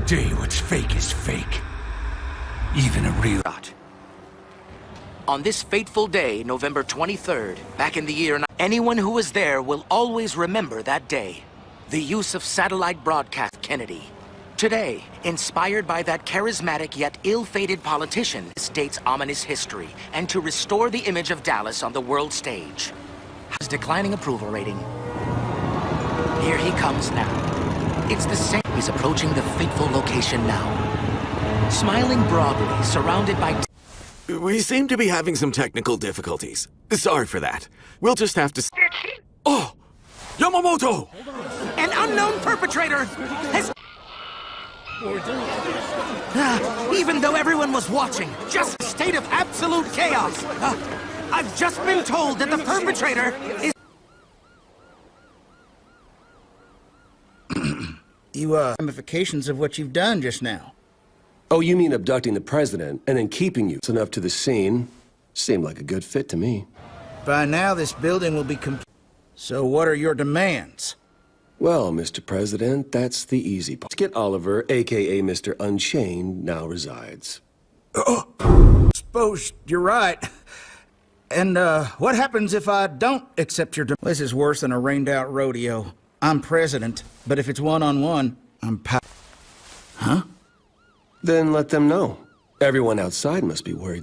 tell you what's fake is fake. Even a real... On this fateful day, November 23rd, back in the year... Anyone who was there will always remember that day. The use of satellite broadcast Kennedy. Today, inspired by that charismatic yet ill-fated politician, states ominous history, and to restore the image of Dallas on the world stage. His declining approval rating. Here he comes now. It's the same. He's approaching the fateful location now. Smiling broadly, surrounded by... We seem to be having some technical difficulties. Sorry for that. We'll just have to... Oh! Yamamoto! An unknown perpetrator has... Even though everyone was watching, just a state of absolute chaos. I've just been told that the perpetrator is... Ramifications of what you've done just now. Oh, you mean abducting the president and then keeping you enough to the scene? Seemed like a good fit to me. By now, this building will be complete. So what are your demands? Well, Mr. President, that's the easy part. Skit Oliver, a.k.a. Mr. Unchained, now resides. Suppose you're right. And, what happens if I don't accept your This is worse than a rained-out rodeo. I'm president, but if it's one-on-one, I'm Huh? Then let them know. Everyone outside must be worried.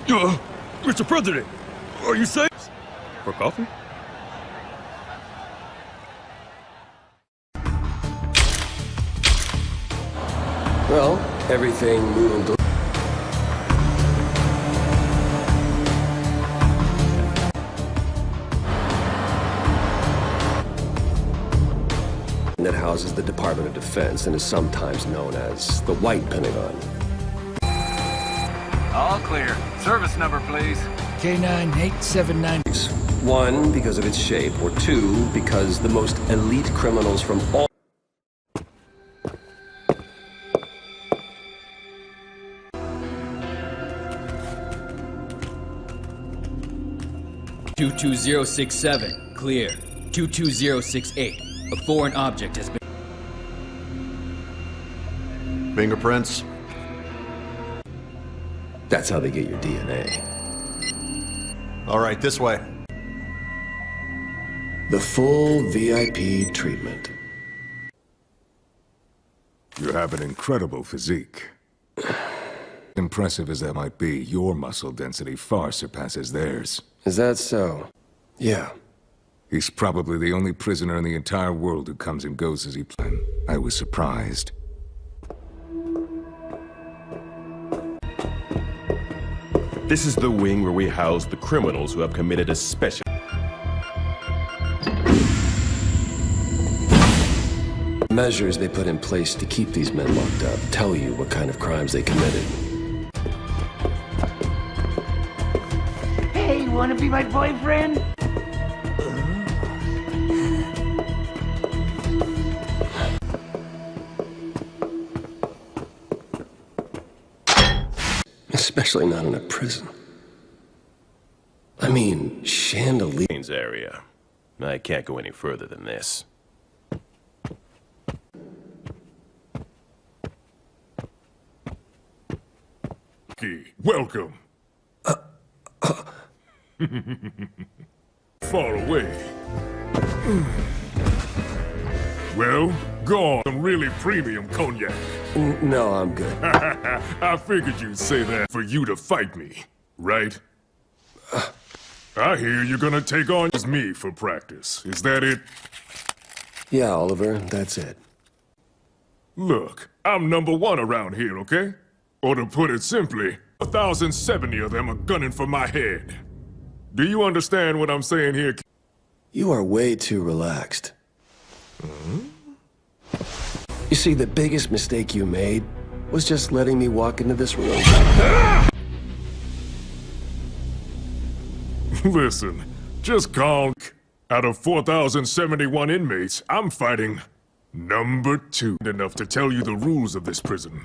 Mr. President, are you safe? For coffee? Well, everything moving... that houses the Department of Defense and is sometimes known as the White Pentagon. All clear. Service number, please. K9879. One, because of its shape, or two, because the most elite criminals from all... (22067) clear. 22068. A foreign object has been... Fingerprints? That's how they get your DNA. All right, this way. The full VIP treatment. You have an incredible physique. Impressive as that might be, your muscle density far surpasses theirs. Is that so? Yeah. He's probably the only prisoner in the entire world who comes and goes as he planned. I was surprised. This is the wing where we house the criminals who have committed a special... Measures they put in place to keep these men locked up tell you what kind of crimes they committed. Hey, you wanna be my boyfriend? Especially not in a prison. I mean, chandelier... area. I can't go any further than this. Welcome. Far away. Well, go on. Some really premium cognac. No, I'm good. I figured you'd say that for you to fight me, right? I hear you're gonna take on me for practice. Is that it? Yeah, Oliver, that's it. Look, I'm #1 around here, okay? Or to put it simply, 1,070 of them are gunning for my head. Do you understand what I'm saying here? You are way too relaxed. You see, the biggest mistake you made was just letting me walk into this room. Listen, just calm. Out of 4,071 inmates, I'm fighting #2. Enough to tell you the rules of this prison.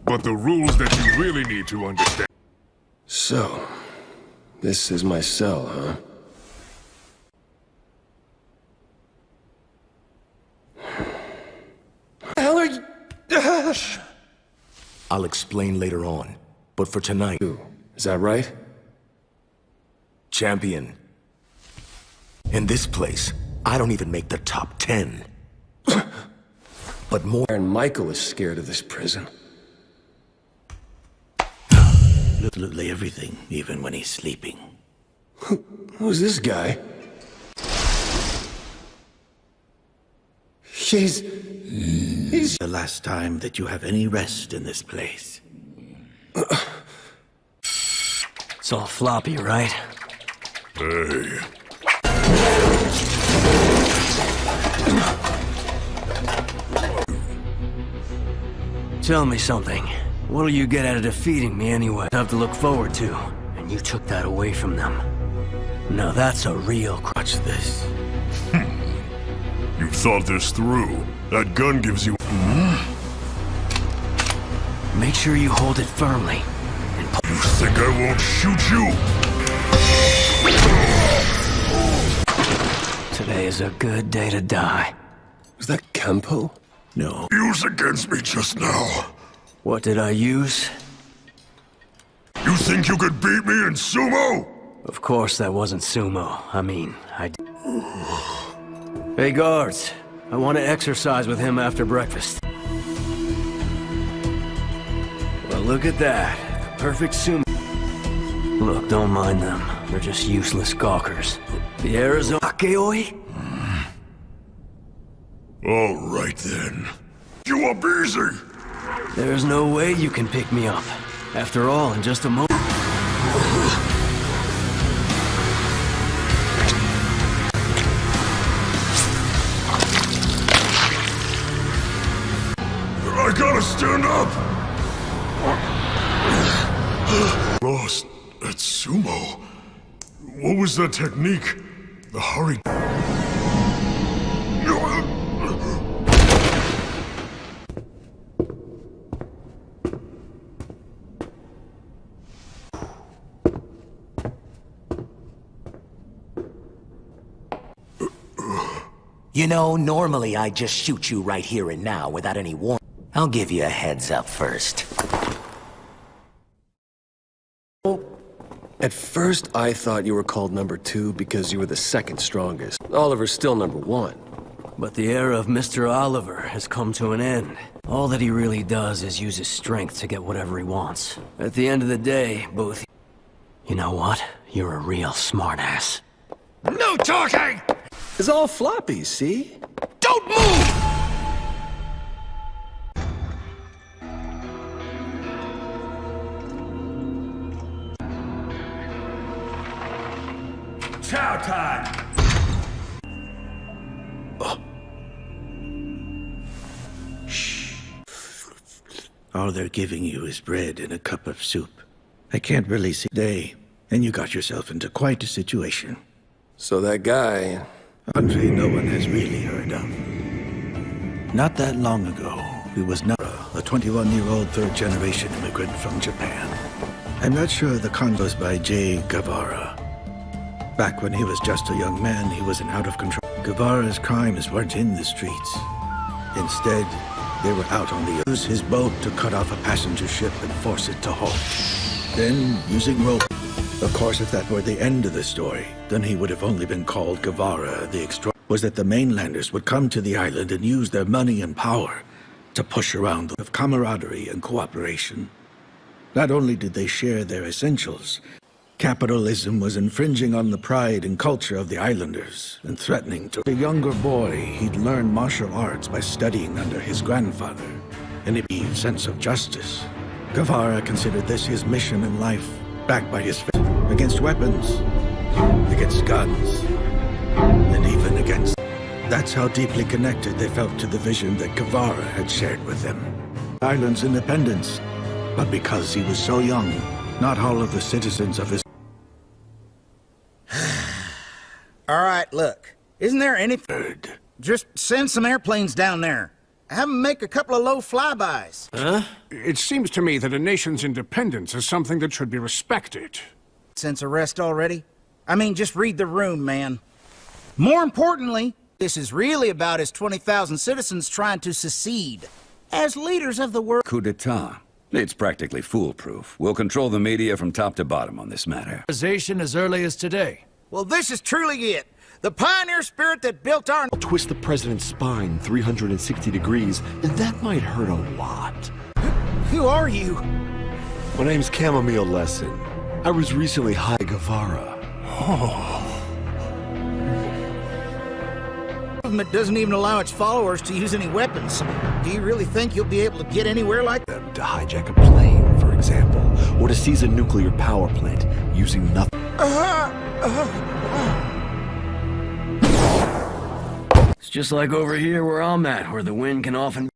But the rules that you really need to understand. So, this is my cell, huh? I'll explain later on, but for tonight... Is that right? Champion. In this place, I don't even make the top 10. But more... And Michael is scared of this prison. Absolutely everything, even when he's sleeping. Who's this guy? He's the last time that you have any rest in this place. It's all floppy, right? Hey. Tell me something. What'll you get out of defeating me anyway? Have to look forward to, and you took that away from them. Now that's a real Watch this. You've thought this through. That gun gives you... Make sure you hold it firmly. And You think I won't shoot you? today is a good day to die. Was that Kempo? No. Use against me just now. What did I use? You think you could beat me in sumo? Of course that wasn't sumo. I mean, Hey guards, I want to exercise with him after breakfast. Well, look at that. Perfect sumo. Look, don't mind them. They're just useless gawkers. The Arizona... Baki? All right then. You up easy. There's no way you can pick me up. After all, in just a moment... I gotta stand up. Lost at sumo. What was that technique? The hurry. You know, normally I just shoot you right here and now without any warning. I'll give you a heads up first. At first, I thought you were called number 2 because you were the second strongest. Oliver's still number 1. But the era of Mr. Oliver has come to an end. All that he really does is use his strength to get whatever he wants. At the end of the day, both... You know what? You're a real smartass. No talking! It's all floppy, see? Don't move! Chow time! Shh. All they're giving you is bread and a cup of soup. I can't really see day, and you got yourself into quite a situation. So that guy... A country no one has really heard of. Not that long ago, he was Nara, a 21-year-old third-generation immigrant from Japan. I'm not sure the con was by J. Guevara. Back when he was just a young man, he was an out-of-control. Guevara's crimes weren't in the streets. Instead, they were out on the... Use his boat to cut off a passenger ship and force it to halt. Then, using rope... Of course, if that were the end of the story, then he would have only been called Guevara the Extra... Was that the mainlanders would come to the island and use their money and power to push around of camaraderie and cooperation. Not only did they share their essentials, capitalism was infringing on the pride and culture of the islanders and threatening to... A younger boy, he'd learned martial arts by studying under his grandfather, and a sense of justice. Guevara considered this his mission in life, backed by his against weapons, against guns, and even against... That's how deeply connected they felt to the vision that Guevara had shared with them. Island's independence, but because he was so young, not all of the citizens of his... All right, look. Isn't there anything... Just send some airplanes down there. Have them make a couple of low flybys. Huh? It seems to me that a nation's independence is something that should be respected. Sense of rest already? I mean, just read the room, man. More importantly, this is really about his 20,000 citizens trying to secede. as leaders of the world. Coup d'etat. It's practically foolproof. We'll control the media from top to bottom on this matter. As early as today. Well, this is truly it. The pioneer spirit that built our... Twist the president's spine 360 degrees, and that might hurt a lot. Who are you? My name's Chamomile Lesson. I was recently High Guevara. The government doesn't even allow its followers to use any weapons. Do you really think you'll be able to get anywhere like that? To hijack a plane, for example, or to seize a nuclear power plant using nothing. It's just like over here where I'm at, where the wind can often...